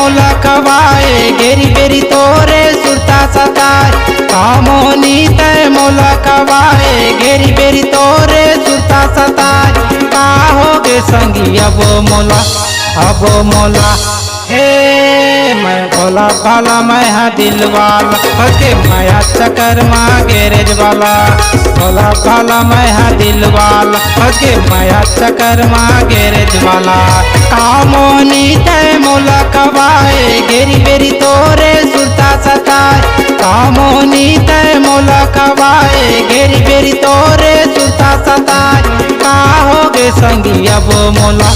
मोला खवाए गेरी बेरी तोरे सुरता सताए। कामोनी तय मोला खवाए गेरी बेरी तोरे सुरता सताए। का होगे संगी अब मोला हे मैं भोला भाला मैं हाँ दिल वाला हके माया चक्कर माँ गैरेज वाला। भोला भाला मैं हाँ दिल वाला हके माया चक्कर माँ गैरेज वाला। कामोनी तय मोला खवाए गेरी बेरी तोरे सुरता सताए। कामोनी तय मोला खवाए गेरी बेरी तोरे सुरता सताए। का होगे संगी अब मोला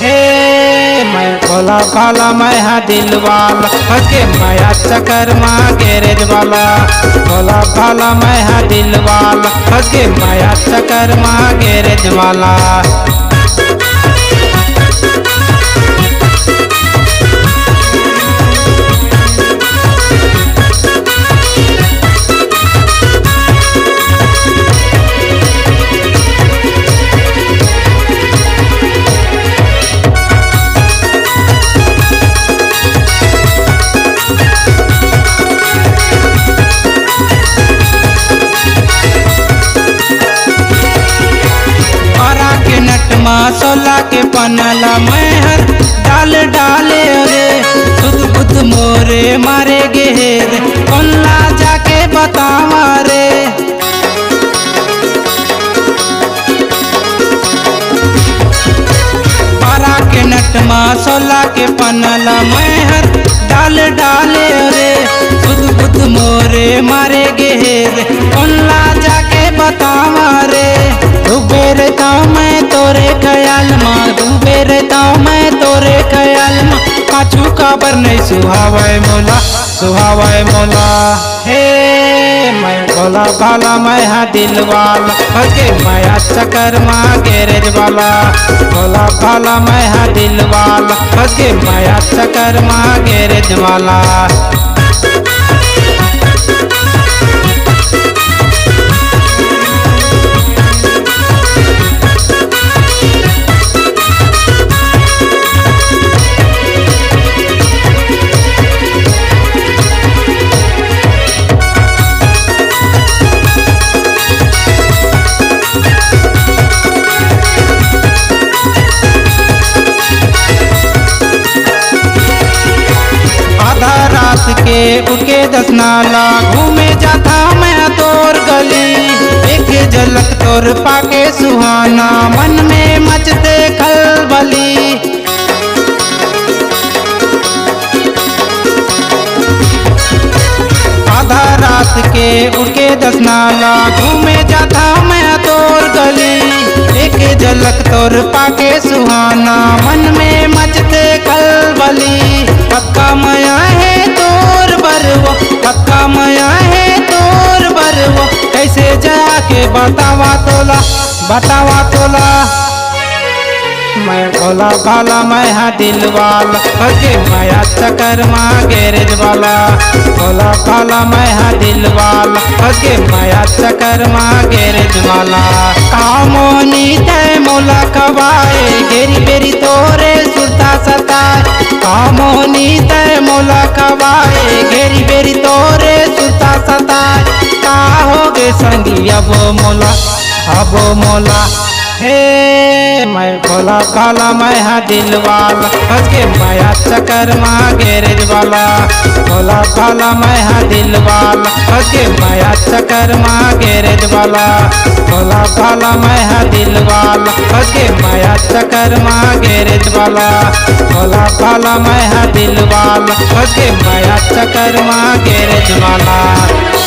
हे मैं भोला भाला मैं हाँ दिल वाला हके माया चक्कर माँ गैरेज वाला। भोला भाला मैं हाँ दिल वाला हके माया चक्कर माँ गैरेज वाला। सोला के पनला मैं हर डाले रे सुध बुध मोरे मारे गेर कौनला जाके बतावा रे। पारा के नटमा सोला के पनला मैं हर डाले रे सुध बुध मोरे मारे गेर कौनला जाके बतावा रे। डूबे रहता मैं तोरे ख्याल माँ डूबे रहता मैं तोरे ख्याल माँ। पाछू खबर नहीं सुहावे मोला हे मैं भोला भाला मैं हाँ दिल वाला हके माया चक्कर माँ गैरेज वाला। भोला भाला मैं हाँ दिल वाला हके माया चक्कर माँ गैरेज वाला। के उठ के 10 नाला घूमे जाता मैं तोर गली। एक झलक तोर पाके सुहाना मन में मचते खलबली। आधा रात के उठ के 10 नाला घूमे जाता मैं तोर गली। एक झलक तोर पाके सुहाना मन में मचते खलबली। पक्का मया है तोर बरवो पक्का मया है तोर बरवो कैसे जाके बतावा तोला। मैं भोला भाला मैं हाँ दिल वाला हके माया चक्कर माँ गैरेज वाला। भोला भाला मैं हाँ दिल वाला हके माया चक्कर माँ गैरेज वाला। कामोनी तय मोला खवाए गेरी बेरी तोरे सुरता सताए। कामोनी तय मोला खवाए गेरी बेरी तोरे सुरता सताए। का होगे संगी अब मोला हे मैं भोला भाला मैं हाँ दिल वाला हके माया चक्कर माँ गैरेज वाला। भोला भाला मैं हाँ दिल वाला हके माया चक्कर माँ गैरेज वाला। भोला भाला मैं हाँ दिल वाला हके माया चक्कर माँ गैरेज वाला। भोला भाला मैं हाँ दिल वाला हके माया चक्कर माँ गैरेज वाला।